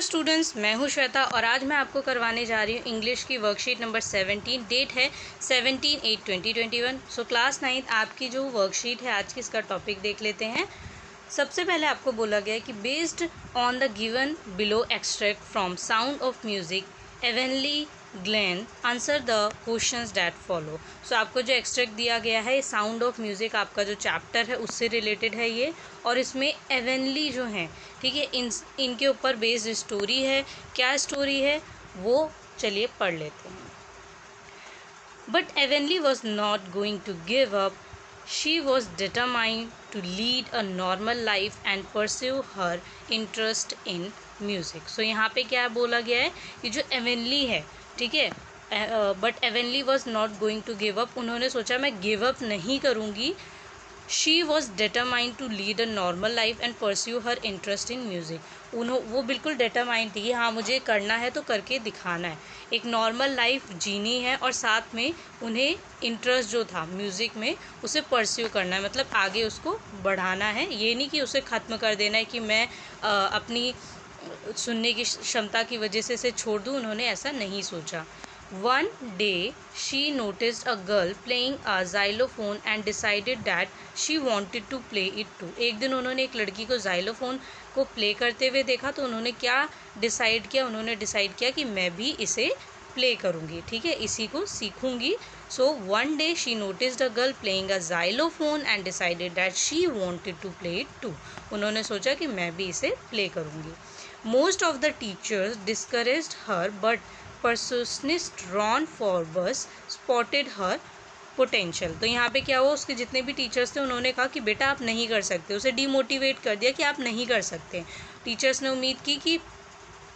नमस्कार स्टूडेंट्स, मैं हूं श्वेता और आज मैं आपको करवाने जा रही हूं इंग्लिश की वर्कशीट नंबर 17। डेट है 17/8/2021। सो क्लास 9 आपकी जो वर्कशीट है आज की, इसका टॉपिक देख लेते हैं। सबसे पहले आपको बोला गया है कि based on the given below extract from sound of music एवेनली Glennie answer the questions that follow. So आपको जो एक्सट्रैक्ट दिया गया है साउंड ऑफ म्यूज़िक, आपका जो चैप्टर है उससे रिलेटेड है ये, और इसमें एवेनली जो है, ठीक है, इनके ऊपर बेस्ड स्टोरी है। क्या स्टोरी है वो चलिए पढ़ लेते हैं। But एवेनली was not going to give up. She was determined to lead a normal life and pursue her interest in music. So यहाँ पे क्या बोला गया है कि जो एवेनली है, ठीक है, but एवेनली was not going to give up. उन्होंने सोचा मैं गिव अप नहीं करूँगी. She was determined to lead a normal life and pursue her interest in music. वो बिल्कुल डिटरमाइंड थी कि हाँ मुझे करना है तो करके दिखाना है, एक नॉर्मल लाइफ जीनी है, और साथ में उन्हें इंटरेस्ट जो था म्यूज़िक में उसे परस्यू करना है, मतलब आगे उसको बढ़ाना है. ये नहीं कि उसे ख़त्म कर देना है कि मैं अपनी सुनने की क्षमता की वजह से इसे छोड़ दूँ. उन्होंने ऐसा नहीं सोचा. One day she noticed a girl playing a xylophone and decided that she wanted to play it too. एक दिन उन्होंने एक लड़की को xylophone को प्ले करते हुए देखा, तो उन्होंने क्या डिसाइड किया, उन्होंने डिसाइड किया कि मैं भी इसे प्ले करूँगी, ठीक है, इसी को सीखूँगी. So one day she noticed a girl playing a xylophone and decided that she wanted to play it too. उन्होंने सोचा कि मैं भी इसे प्ले करूँगी. Most of the teachers discouraged her, but percussionist Ron Forbes spotted her potential. तो यहाँ पे क्या हुआ, उसके जितने भी टीचर्स थे उन्होंने कहा कि बेटा आप नहीं कर सकते, उसे डीमोटिवेट कर दिया कि आप नहीं कर सकते. टीचर्स ने उम्मीद की कि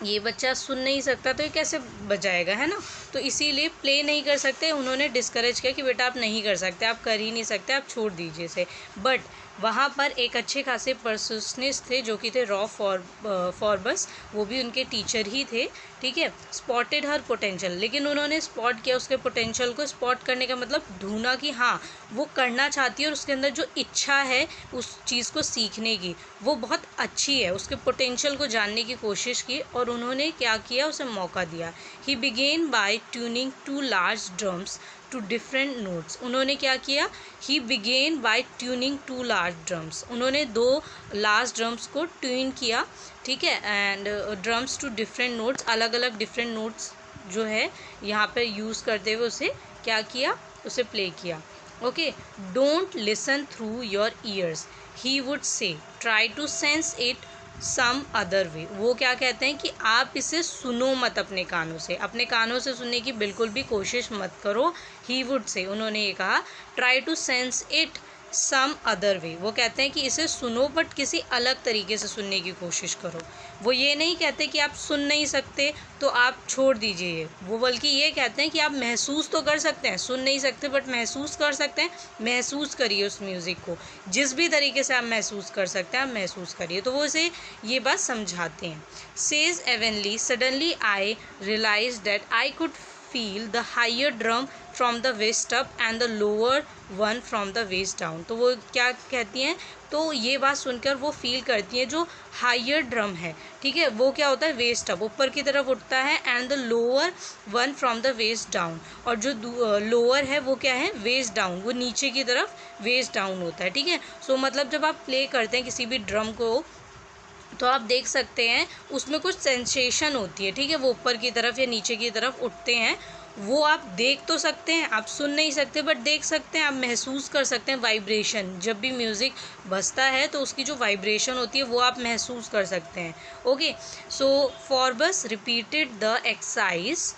ये बच्चा सुन नहीं सकता तो ये कैसे बजाएगा, है ना, तो इसीलिए प्ले नहीं कर सकते. उन्होंने डिस्करेज किया कि बेटा आप नहीं कर सकते, आप कर ही नहीं सकते, आप छोड़ दीजिए इसे. बट वहाँ पर एक अच्छे खासे परसुसनिस्ट थे जो कि थे रॉ फॉर्बस, वो भी उनके टीचर ही थे, ठीक है. स्पॉटेड हर पोटेंशियल, लेकिन उन्होंने स्पॉट किया उसके पोटेंशियल को. स्पॉट करने का मतलब ढूंढा कि हाँ वो करना चाहती है और उसके अंदर जो इच्छा है उस चीज़ को सीखने की वो बहुत अच्छी है. उसके पोटेंशियल को जानने की कोशिश की और उन्होंने क्या किया, उसे मौका दिया. He began by tuning two large drums to different notes. उन्होंने क्या किया, he began by tuning two large drums. उन्होंने 2 लार्ज ड्रम्स को ट्यून किया, ठीक है, and drums to different notes, अलग अलग डिफरेंट नोट्स जो है यहाँ पे यूज़ करते हुए उसे क्या किया, उसे प्ले किया. Okay. Don't listen through your ears, he would say, try to sense it some other way. वो क्या कहते हैं कि आप इसे सुनो मत अपने कानों से, अपने कानों से सुनने की बिल्कुल भी कोशिश मत करो. ही वुड से, उन्होंने ये कहा. Try to sense it some other way, वो कहते हैं कि इसे सुनो बट किसी अलग तरीके से सुनने की कोशिश करो. वो ये नहीं कहते कि आप सुन नहीं सकते तो आप छोड़ दीजिए, वो बल्कि ये कहते हैं कि आप महसूस तो कर सकते हैं, सुन नहीं सकते बट महसूस कर सकते हैं. महसूस करिए उस म्यूज़िक को, जिस भी तरीके से आप महसूस कर सकते हैं आप महसूस करिए. तो वो इसे ये बात समझाते हैं. सेज एवेनली, suddenly I realise that I could feel the higher drum from the waist up and the lower one from the waist down. तो वो क्या कहती हैं, तो ये बात सुनकर वो फील करती हैं जो हायर ड्रम है, ठीक है, वो क्या होता है, वेस्ट अप, ऊपर की तरफ उठता है, and the lower one from the west down, और जो लोअर है वो क्या है, वेस्ट डाउन, वो नीचे की तरफ वेस्ट डाउन होता है, ठीक है. सो मतलब जब आप प्ले करते हैं किसी भी ड्रम को तो आप देख सकते हैं उसमें कुछ सेंसेशन होती है, ठीक है, वो ऊपर की तरफ या नीचे की तरफ उठते हैं. वो आप देख तो सकते हैं, आप सुन नहीं सकते बट देख सकते हैं, आप महसूस कर सकते हैं वाइब्रेशन. जब भी म्यूज़िक बजता है तो उसकी जो वाइब्रेशन होती है वो आप महसूस कर सकते हैं. Okay. So Forbes repeated the exercise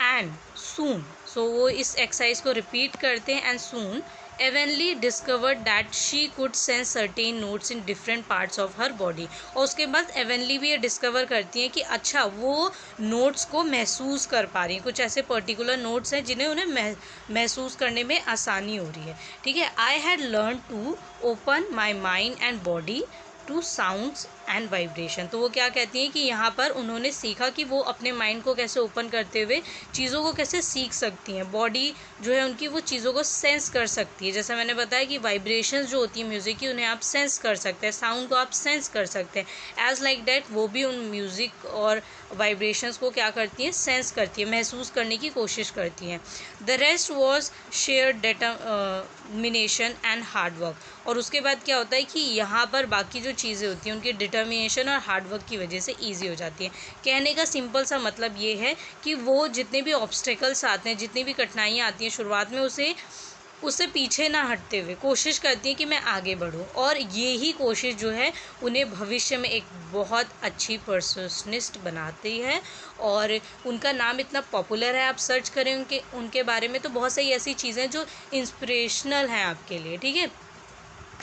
and soon. So वो इस एक्सरसाइज को रिपीट करते हैं, एंड सून एवेनली discovered that she could sense certain notes in different parts of her body. और उसके बाद एवेनली भी ये डिस्कवर करती हैं कि अच्छा वो नोट्स को महसूस कर पा रही हैं, कुछ ऐसे पर्टिकुलर नोट्स हैं जिन्हें उन्हें महसूस करने में आसानी हो रही है, ठीक है. I had learn to open my mind and body to sounds and vibration. तो वो क्या कहती हैं कि यहाँ पर उन्होंने सीखा कि वो अपने माइंड को कैसे ओपन करते हुए चीज़ों को कैसे सीख सकती हैं। बॉडी जो है उनकी वो चीज़ों को सेंस कर सकती है। जैसे मैंने बताया कि वाइब्रेशंस जो होती है म्यूज़िक की, उन्हें आप सेंस कर सकते हैं, साउंड को आप सेंस कर सकते हैं। एज लाइक डैट वो भी उन म्यूज़िक और वाइब्रेशंस को क्या करती हैं, सेंस करती है, महसूस करने की कोशिश करती हैं। The rest was share determination and hard work. और उसके बाद क्या होता है कि यहाँ पर बाकी जो चीज़ें होती हैं उनकी डिटर्मिनेशन और हार्ड वर्क की वजह से ईजी हो जाती है। कहने का सिंपल सा मतलब ये है कि वो जितने भी ऑब्स्टेकल्स आते हैं, जितनी भी कठिनाइयाँ आती हैं शुरुआत में, उससे पीछे ना हटते हुए कोशिश करती हैं कि मैं आगे बढ़ूं। और यही कोशिश जो है उन्हें भविष्य में एक बहुत अच्छी परफेक्शनिस्ट बनाती है। और उनका नाम इतना पॉपुलर है, आप सर्च करें उनके बारे में तो बहुत सारी ऐसी चीज़ें जो इंस्पिरेशनल हैं आपके लिए, ठीक है,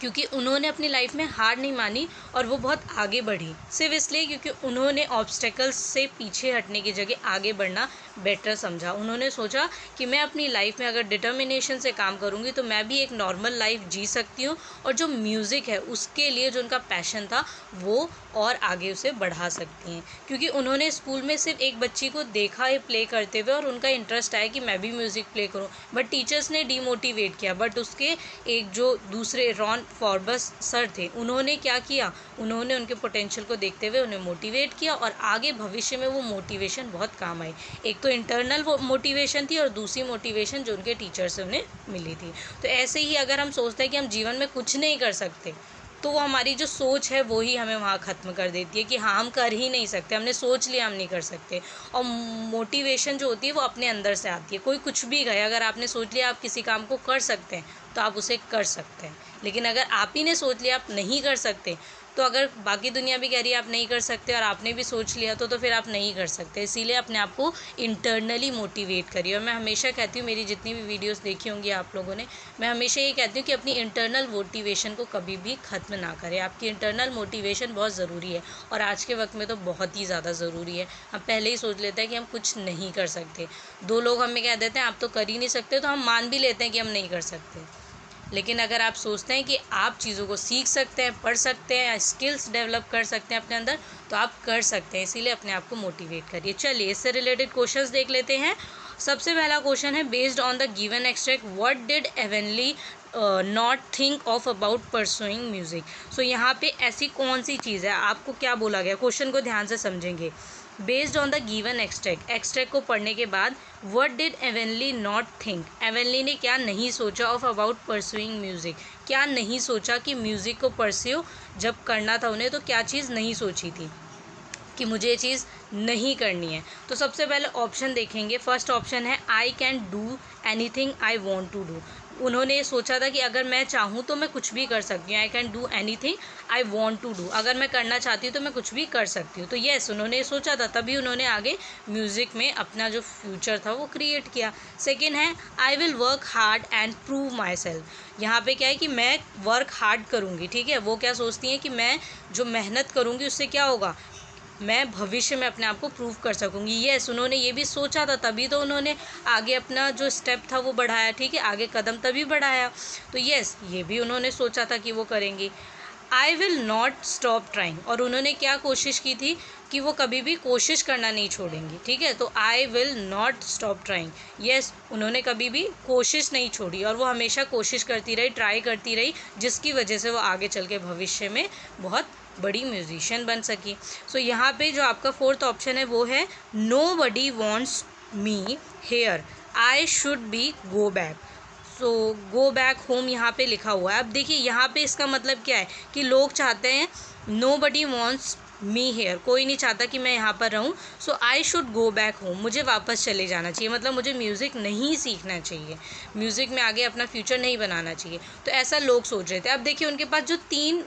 क्योंकि उन्होंने अपनी लाइफ में हार नहीं मानी और वो बहुत आगे बढ़ी। सिर्फ इसलिए क्योंकि उन्होंने ऑब्स्टेकल्स से पीछे हटने की जगह आगे बढ़ना बेटर समझा। उन्होंने सोचा कि मैं अपनी लाइफ में अगर डिटर्मिनेशन से काम करूँगी तो मैं भी एक नॉर्मल लाइफ जी सकती हूँ, और जो म्यूज़िक है उसके लिए जो उनका पैशन था वो और आगे उसे बढ़ा सकती हैं। क्योंकि उन्होंने स्कूल में सिर्फ एक बच्ची को देखा है प्ले करते हुए और उनका इंटरेस्ट आया कि मैं भी म्यूज़िक प्ले करूँ, बट टीचर्स ने डीमोटिवेट किया। बट उसके एक जो दूसरे रॉन फॉर्बस सर थे, उन्होंने क्या किया, उन्होंने उनके पोटेंशियल को देखते हुए उन्हें मोटिवेट किया और आगे भविष्य में वो मोटिवेशन बहुत काम आई। एक तो इंटरनल वो मोटिवेशन थी और दूसरी मोटिवेशन जो उनके टीचर से उन्हें मिली थी। तो ऐसे ही अगर हम सोचते हैं कि हम जीवन में कुछ नहीं कर सकते, तो वो हमारी जो सोच है वो ही हमें वहाँ ख़त्म कर देती है कि हाँ हम कर ही नहीं सकते, हमने सोच लिया हम नहीं कर सकते। और मोटिवेशन जो होती है वो अपने अंदर से आती है। कोई कुछ भी कहे, अगर आपने सोच लिया आप किसी काम को कर सकते हैं तो आप उसे कर सकते हैं। लेकिन अगर आप ही ने सोच लिया आप नहीं कर सकते, तो अगर बाकी दुनिया भी कह रही है आप नहीं कर सकते और आपने भी सोच लिया तो फिर आप नहीं कर सकते। इसीलिए अपने आप को इंटरनली मोटिवेट करिए। और मैं हमेशा कहती हूँ, मेरी जितनी भी वीडियोस देखी होंगी आप लोगों ने, मैं हमेशा ये कहती हूँ कि अपनी इंटरनल मोटिवेशन को कभी भी ख़त्म ना करें। आपकी इंटरनल मोटिवेशन बहुत ज़रूरी है और आज के वक्त में तो बहुत ही ज़्यादा ज़रूरी है। हम पहले ही सोच लेते हैं कि हम कुछ नहीं कर सकते। दो लोग हमें कह देते हैं आप तो कर ही नहीं सकते, तो हम मान भी लेते हैं कि हम नहीं कर सकते। लेकिन अगर आप सोचते हैं कि आप चीज़ों को सीख सकते हैं, पढ़ सकते हैं, स्किल्स डेवलप कर सकते हैं अपने अंदर, तो आप कर सकते हैं। इसीलिए अपने आप को मोटिवेट करिए। चलिए इससे रिलेटेड क्वेश्चंस देख लेते हैं। सबसे पहला क्वेश्चन है, based on the given extract what did एवेनली not think of about pursuing music. So यहाँ पे ऐसी कौन सी चीज़ है, आपको क्या बोला गया, क्वेश्चन को ध्यान से समझेंगे। Based on the given extract को पढ़ने के बाद व्हाट डिड एवेनली नॉट थिंक, एवेनली ने क्या नहीं सोचा ऑफ अबाउट परसुइंग म्यूज़िक, क्या नहीं सोचा कि म्यूज़िक को परस्यू जब करना था उन्हें तो क्या चीज़ नहीं सोची थी कि मुझे ये चीज़ नहीं करनी है। तो सबसे पहले ऑप्शन देखेंगे। फर्स्ट ऑप्शन है I can do anything I want to do. उन्होंने ये सोचा था कि अगर मैं चाहूँ तो मैं कुछ भी कर सकती हूँ। I can do anything I want to do, अगर मैं करना चाहती हूँ तो मैं कुछ भी कर सकती हूँ। तो येस, उन्होंने ये सोचा था, तभी उन्होंने आगे म्यूज़िक में अपना जो फ्यूचर था वो क्रिएट किया। सेकेंड है I will work hard and prove my self. यहाँ पे क्या है कि मैं वर्क हार्ड करूँगी, ठीक है। वो क्या सोचती हैं कि मैं जो मेहनत करूँगी उससे क्या होगा, मैं भविष्य में अपने आप को प्रूव कर सकूँगी। येस, उन्होंने ये भी सोचा था, तभी तो उन्होंने आगे अपना जो स्टेप था वो बढ़ाया, ठीक है, आगे कदम तभी बढ़ाया। तो येस, ये भी उन्होंने सोचा था कि वो करेंगी। I will not stop trying, और उन्होंने क्या कोशिश की थी कि वो कभी भी कोशिश करना नहीं छोड़ेंगी, ठीक है। तो I will not stop trying, yes, उन्होंने कभी भी कोशिश नहीं छोड़ी और वो हमेशा कोशिश करती रही, ट्राई करती रही, जिसकी वजह से वो आगे चल के भविष्य में बहुत बड़ी म्यूजिशियन बन सकी। सो यहाँ पे जो आपका फोर्थ ऑप्शन है वो है nobody wants me here, I should be go back. So go back home यहाँ पे लिखा हुआ है। अब देखिए यहाँ पे इसका मतलब क्या है कि लोग चाहते हैं, nobody wants me here, कोई नहीं चाहता कि मैं यहाँ पर रहूँ। So I should go back home, मुझे वापस चले जाना चाहिए, मतलब मुझे म्यूज़िक नहीं सीखना चाहिए, म्यूज़िक में आगे अपना फ्यूचर नहीं बनाना चाहिए। तो ऐसा लोग सोच रहे थे। अब देखिए उनके पास जो 3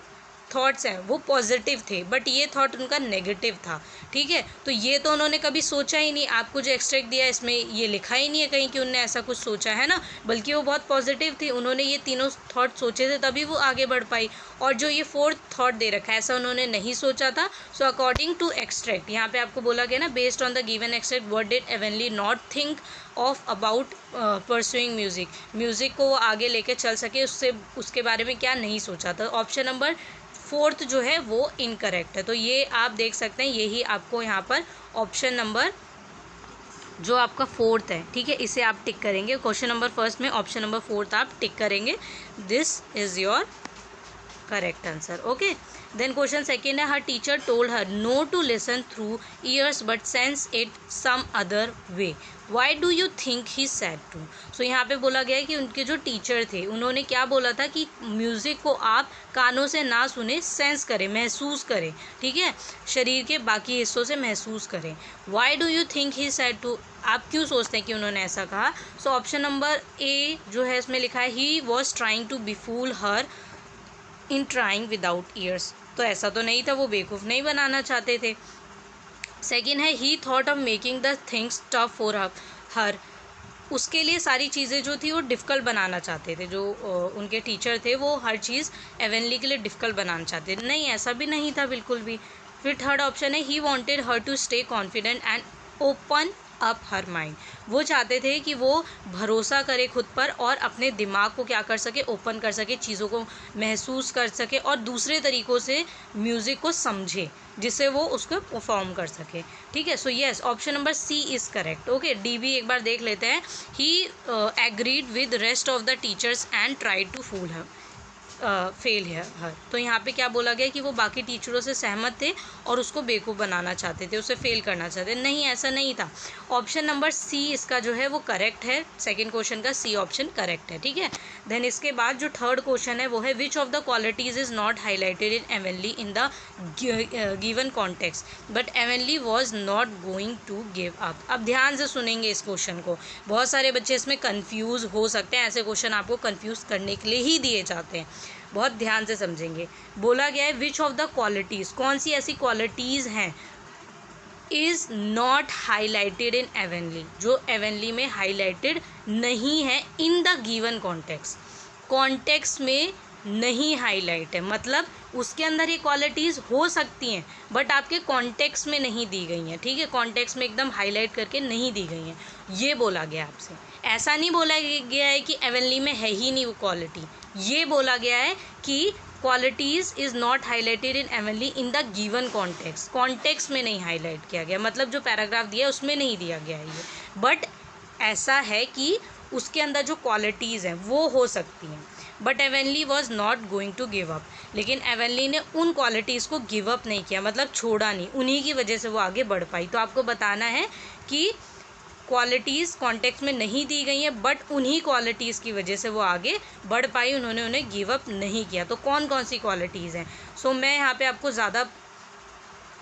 थॉट्स हैं वो पॉजिटिव थे, बट ये थॉट उनका नेगेटिव था, ठीक है। तो ये तो उन्होंने कभी सोचा ही नहीं। आपको जो एक्सट्रैक्ट दिया है इसमें ये लिखा ही नहीं है कहीं कि उन्होंने ऐसा कुछ सोचा है ना, बल्कि वो बहुत पॉजिटिव थी। उन्होंने ये तीनों थॉट सोचे थे तभी वो आगे बढ़ पाई। और जो ये फोर्थ थॉट दे रखा है ऐसा उन्होंने नहीं सोचा था। सो अकॉर्डिंग टू एक्सट्रैक्ट, यहाँ पे आपको बोला गया ना, based on the given extract what did एवेनली not think of about pursuing music, music को वो आगे लेके चल सके, उसके बारे में क्या नहीं सोचा था। ऑप्शन नंबर फोर्थ जो है वो इनकरेक्ट है। तो ये आप देख सकते हैं, यही आपको यहाँ पर ऑप्शन नंबर जो आपका फोर्थ है, ठीक है, इसे आप टिक करेंगे। क्वेश्चन नंबर फर्स्ट में ऑप्शन नंबर फोर्थ आप टिक करेंगे। This is your correct answer. Okay, then question second है, her teacher told her no to listen through ears but sense it some other way, why do you think he said to. So यहाँ पे बोला गया है कि उनके जो teacher थे उन्होंने क्या बोला था कि म्यूज़िक को आप कानों से ना सुने, सेंस करें, महसूस करें, ठीक है, शरीर के बाकी हिस्सों से महसूस करें। Why do you think he said to, आप क्यों सोचते हैं कि उन्होंने ऐसा कहा। सो ऑप्शन नंबर ए जो है इसमें लिखा है, he was trying to befool her in trying without ears. तो ऐसा तो नहीं था, वो बेवकूफ़ नहीं बनाना चाहते थे। सेकेंड है, ही thought of making the things tough for her, उसके लिए सारी चीज़ें जो थी वो डिफ़िकल्ट बनाना चाहते थे। जो उनके टीचर थे वो हर चीज़ एवेनली के लिए डिफ़िकल्ट बनाना चाहते थे। नहीं, ऐसा भी नहीं था बिल्कुल भी। फिर थर्ड ऑप्शन है, he wanted her to stay confident and open up her mind, वो चाहते थे कि वो भरोसा करे खुद पर और अपने दिमाग को क्या कर सके, ओपन कर सके, चीज़ों को महसूस कर सके और दूसरे तरीक़ों से म्यूज़िक को समझे, जिससे वो उसको परफॉर्म कर सके, ठीक है। So yes, option number C is correct. Okay, D भी एक बार देख लेते हैं। He agreed with rest of the teachers and tried to fool fail her. तो यहाँ पे क्या बोला गया कि वो बाकी टीचरों से सहमत थे और उसको बेवकूफ़ बनाना चाहते थे, उसे फेल करना चाहते थे। नहीं, ऐसा नहीं था। ऑप्शन नंबर सी इसका जो है वो करेक्ट है। सेकंड क्वेश्चन का सी ऑप्शन करेक्ट है, ठीक है। देन इसके बाद जो थर्ड क्वेश्चन है वो है, which of the qualities is not highlighted in एवेनली in the given context but एवेनली was not going to give up. अब ध्यान से सुनेंगे इस क्वेश्चन को, बहुत सारे बच्चे इसमें कन्फ्यूज़ हो सकते हैं, ऐसे क्वेश्चन आपको कन्फ्यूज़ करने के लिए ही दिए जाते हैं। बहुत ध्यान से समझेंगे। बोला गया है, विच ऑफ द क्वालिटीज़, कौन सी ऐसी क्वालिटीज़ हैं, इज़ नॉट हाईलाइटेड इन एवेनली, जो एवेनली में हाईलाइटेड नहीं है इन द गिवन कॉन्टेक्स्ट, कॉन्टेक्स्ट में नहीं हाईलाइट है, मतलब उसके अंदर ये क्वालिटीज़ हो सकती हैं बट आपके कॉन्टेक्स्ट में नहीं दी गई हैं, ठीक है, कॉन्टेक्स्ट में एकदम हाईलाइट करके नहीं दी गई हैं, ये बोला गया आपसे। ऐसा नहीं बोला गया है कि एवेनली में है ही नहीं वो क्वालिटी, ये बोला गया है कि qualities is not highlighted in एवेनली in the given context, context में नहीं हाईलाइट किया गया, मतलब जो पैराग्राफ दिया है उसमें नहीं दिया गया है ये, बट ऐसा है कि उसके अंदर जो क्वालिटीज़ हैं वो हो सकती हैं। But एवेनली was not going to give up, लेकिन एवेनली ने उन क्वालिटीज़ को गिव अप नहीं किया, मतलब छोड़ा नहीं, उन्हीं की वजह से वो आगे बढ़ पाई। तो आपको बताना है कि क्वालिटीज़ कॉन्टेक्स्ट में नहीं दी गई हैं बट उन्हीं क्वालिटीज़ की वजह से वो आगे बढ़ पाई, उन्होंने उन्हें गिव अप नहीं किया। तो कौन कौन सी क्वालिटीज़ हैं। सो मैं यहाँ पे आपको ज़्यादा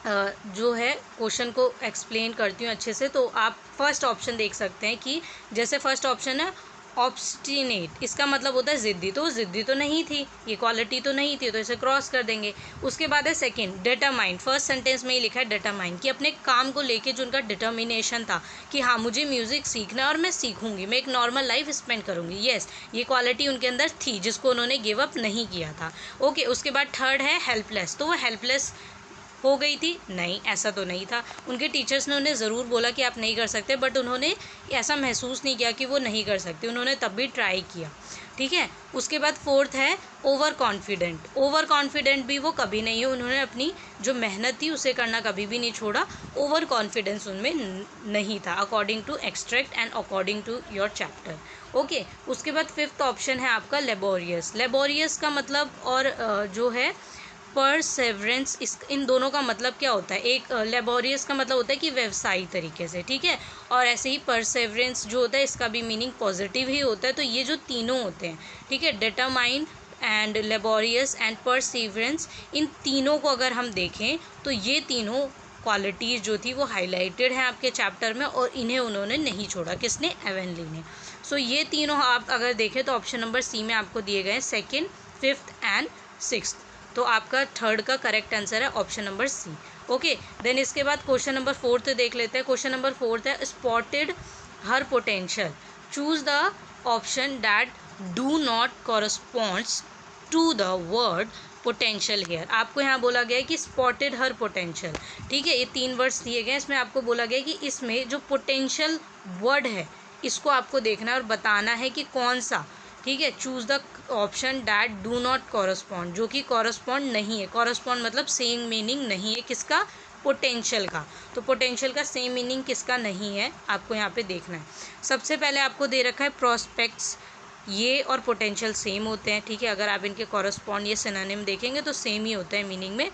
जो है क्वेश्चन को एक्सप्लेन करती हूँ अच्छे से। तो आप फर्स्ट ऑप्शन देख सकते हैं कि जैसे फर्स्ट ऑप्शन है ऑब्स्टिनेट, इसका मतलब होता है ज़िद्दी, तो ज़िद्दी तो नहीं थी, ये क्वालिटी तो नहीं थी, तो इसे क्रॉस कर देंगे। उसके बाद है सेकंड डिटरमाइंड, फर्स्ट सेंटेंस में ही लिखा है डिटरमाइंड, कि अपने काम को लेके जो उनका डिटर्मिनेशन था कि हाँ मुझे म्यूज़िक सीखना है और मैं सीखूंगी, मैं एक नॉर्मल लाइफ स्पेंड करूँगी, येस ये क्वालिटी उनके अंदर थी जिसको उन्होंने गिव अप नहीं किया था। ओके, उसके बाद थर्ड है हेल्पलेस, तो वो हेल्पलेस हो गई थी, नहीं ऐसा तो नहीं था, उनके टीचर्स ने उन्हें ज़रूर बोला कि आप नहीं कर सकते बट उन्होंने ऐसा महसूस नहीं किया कि वो नहीं कर सकते, उन्होंने तब भी ट्राई किया, ठीक है। उसके बाद फोर्थ है ओवर कॉन्फिडेंट, ओवर कॉन्फिडेंट भी वो कभी नहीं है, उन्होंने अपनी जो मेहनत थी उसे करना कभी भी नहीं छोड़ा, ओवर कॉन्फिडेंस उनमें नहीं था, according to extract and according to your chapter. Okay, उसके बाद फिफ्थ ऑप्शन है आपका लेबोरियस, लेबोरियस का मतलब और जो है परसेवरेंस, इस इन दोनों का मतलब क्या होता है, एक लेबोरियस का मतलब होता है कि व्यवसायी तरीके से, ठीक है, और ऐसे ही परसेवरेंस जो होता है इसका भी मीनिंग पॉजिटिव ही होता है। तो ये जो तीनों होते हैं, ठीक है, determined and laborious and perseverance, इन तीनों को अगर हम देखें तो ये तीनों क्वालिटीज़ जो थी वो हाईलाइटेड हैं आपके चैप्टर में और इन्हें उन्होंने नहीं छोड़ा, किसने, एवेनली ने। सो ये तीनों आप अगर देखें तो ऑप्शन नंबर सी में आपको दिए गए हैं, सेकेंड, फिफ्थ एंड सिक्स्थ, तो आपका थर्ड का करेक्ट आंसर है option number C. Okay, then इसके बाद क्वेश्चन नंबर फोर्थ देख लेते हैं। क्वेश्चन नंबर फोर्थ है spotted her potential, choose the option that do not corresponds to the word potential here. आपको यहाँ बोला गया है कि स्पॉटेड हर पोटेंशियल, ठीक है, ये तीन वर्ड्स दिए गए हैं, इसमें आपको बोला गया है कि इसमें जो पोटेंशियल वर्ड है इसको आपको देखना है और बताना है कि कौन सा ठीक है। Choose the option that do not correspond, जो कि कॉरस्पॉन्ड नहीं है। कॉरस्पॉन्ड मतलब सेम मीनिंग नहीं है किसका, पोटेंशियल का। तो पोटेंशियल का सेम मीनिंग किसका नहीं है आपको यहाँ पे देखना है। सबसे पहले आपको दे रखा है प्रोस्पेक्ट्स, ये और पोटेंशियल सेम होते हैं, ठीक है। अगर आप इनके कॉरस्पॉन्ड या सिनोनिम देखेंगे तो सेम ही होता है मीनिंग में।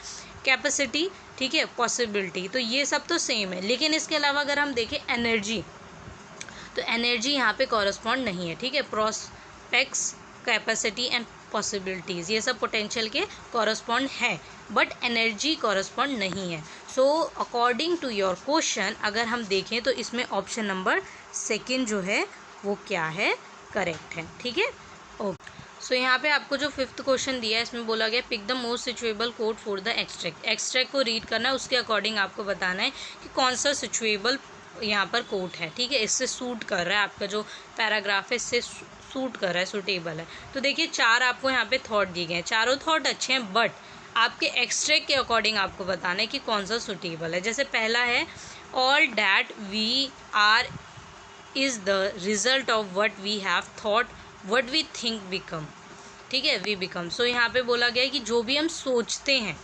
कैपेसिटी, ठीक है, पॉसिबिलिटी, तो ये सब तो सेम है। लेकिन इसके अलावा अगर हम देखें एनर्जी, तो एनर्जी यहाँ पे कॉरस्पॉन्ड नहीं है, ठीक है। प्रोस्पेक्ट्स, कैपेसिटी एंड पॉसिबिलिटीज़ ये सब पोटेंशियल के कॉरस्पॉन्ड है, बट एनर्जी कॉरस्पॉन्ड नहीं है। So according to your question अगर हम देखें तो इसमें ऑप्शन नंबर सेकंड जो है वो क्या है, करेक्ट है, ठीक है। ओके, सो यहाँ पे आपको जो 5th क्वेश्चन दिया है इसमें बोला गया pick the most suitable code for the extract. Extract को रीड करना है, उसके अकॉर्डिंग आपको बताना है कि कौन सा सिचुएबल यहाँ पर कोट है, ठीक है, इससे सूट कर रहा है, आपका जो पैराग्राफ है इससे सूट कर रहा है, सूटेबल है। तो देखिए 4 आपको यहाँ पे थॉट दिए गए हैं, चारों थॉट अच्छे हैं, बट आपके एक्सट्रैक्ट के अकॉर्डिंग आपको बताना है कि कौन सा सूटेबल है। जैसे पहला है all that we are is the result of what we have thought what we think become, ठीक है, वी बिकम। सो यहाँ पे बोला गया है कि जो भी हम सोचते हैं,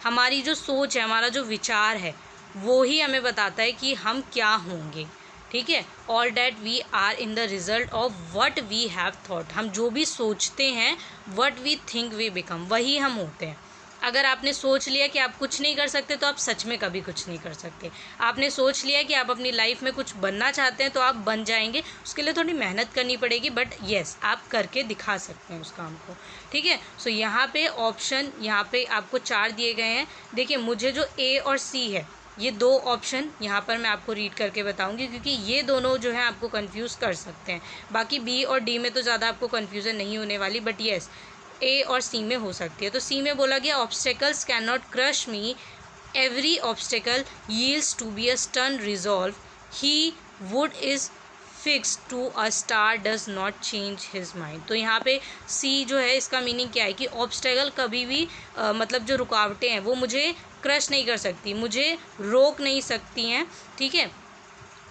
हमारी जो सोच है, हमारा जो विचार है, वो ही हमें बताता है कि हम क्या होंगे, ठीक है। All that we are in the result of what we have thought, हम जो भी सोचते हैं, what we think we become, वही हम होते हैं। अगर आपने सोच लिया कि आप कुछ नहीं कर सकते तो आप सच में कभी कुछ नहीं कर सकते। आपने सोच लिया कि आप अपनी लाइफ में कुछ बनना चाहते हैं तो आप बन जाएंगे, उसके लिए थोड़ी मेहनत करनी पड़ेगी, बट येस आप करके दिखा सकते हैं उस काम को, ठीक है। सो यहाँ पे ऑप्शन यहाँ पे आपको 4 दिए गए हैं। देखिए मुझे जो ए और सी है, ये 2 ऑप्शन यहाँ पर मैं आपको रीड करके बताऊंगी, क्योंकि ये दोनों जो है आपको कंफ्यूज कर सकते हैं। बाकी बी और डी में तो ज़्यादा आपको कन्फ्यूज़न नहीं होने वाली, बट येस ए और सी में हो सकती है। तो सी में बोला गया obstacles can not crush me, every obstacle yields to be a stern resolve, he would is fix to a star does not change his mind. तो यहाँ पे सी जो है इसका मीनिंग क्या है कि ऑब्स्टेकल कभी भी मतलब जो रुकावटें हैं वो मुझे क्रश नहीं कर सकती, मुझे रोक नहीं सकती हैं, ठीक है।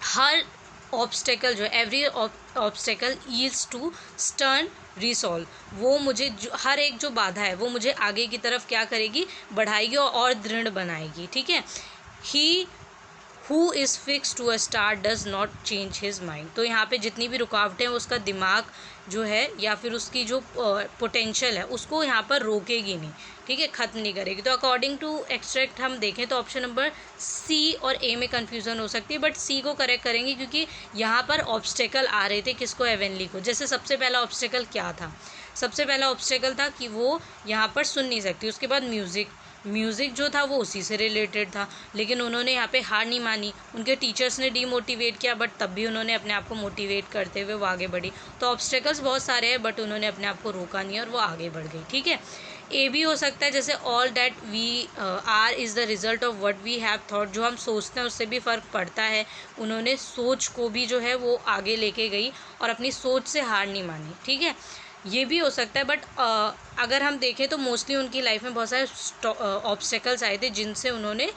हर ऑब्स्टेकल जो every obstacle yields to stern resolve, वो मुझे हर एक जो बाधा है वो मुझे आगे की तरफ क्या करेगी, बढ़ाएगी और दृढ़ बनाएगी, ठीक है। He who is fix to a star does not change his mind. तो यहाँ पे जितनी भी रुकावटें हैं उसका दिमाग जो है या फिर उसकी जो पोटेंशियल है उसको यहाँ पर रोकेगी नहीं, ठीक है, ख़त्म नहीं करेगी। तो अकॉर्डिंग टू एक्सट्रैक्ट हम देखें तो ऑप्शन नंबर सी और ए में कन्फ्यूज़न हो सकती है, बट सी को करेक्ट करेंगे क्योंकि यहाँ पर ऑब्स्टेकल आ रहे थे किसको, हेवनली को। जैसे सबसे पहला ऑब्स्टेकल क्या था, सबसे पहला ऑब्स्टेकल था कि वो यहाँ पर सुन नहीं सकती। उसके बाद म्यूज़िक जो था वो उसी से रिलेटेड था, लेकिन उन्होंने यहाँ पे हार नहीं मानी। उनके टीचर्स ने डीमोटिवेट किया, बट तब भी उन्होंने अपने आप को मोटिवेट करते हुए वो आगे बढ़ी। तो ऑब्स्टेकल्स बहुत सारे हैं, बट उन्होंने अपने आप को रोका नहीं और वो आगे बढ़ गई, ठीक है। ए भी हो सकता है, जैसे all that we are is the result of what we have thought, जो हम सोचते हैं उससे भी फ़र्क पड़ता है। उन्होंने सोच को भी जो है वो आगे लेके गई और अपनी सोच से हार नहीं मानी, ठीक है। ये भी हो सकता है, बट अगर हम देखें तो मोस्टली उनकी लाइफ में बहुत सारे ऑब्स्टेकल्स आए थे जिनसे उन्होंने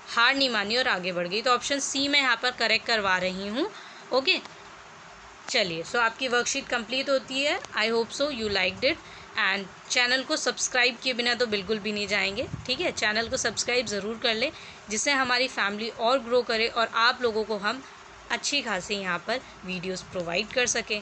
हार नहीं मानी और आगे बढ़ गई। तो ऑप्शन सी मैं यहाँ पर करेक्ट करवा रही हूँ, ओके। चलिए, सो आपकी वर्कशीट कंप्लीट होती है। I hope so you liked it, and channel को सब्सक्राइब किए बिना तो बिल्कुल भी नहीं जाएंगे, ठीक है। चैनल को सब्सक्राइब ज़रूर कर लें, जिससे हमारी फैमिली और ग्रो करे और आप लोगों को हम अच्छी खासी यहाँ पर वीडियोस प्रोवाइड कर सकें।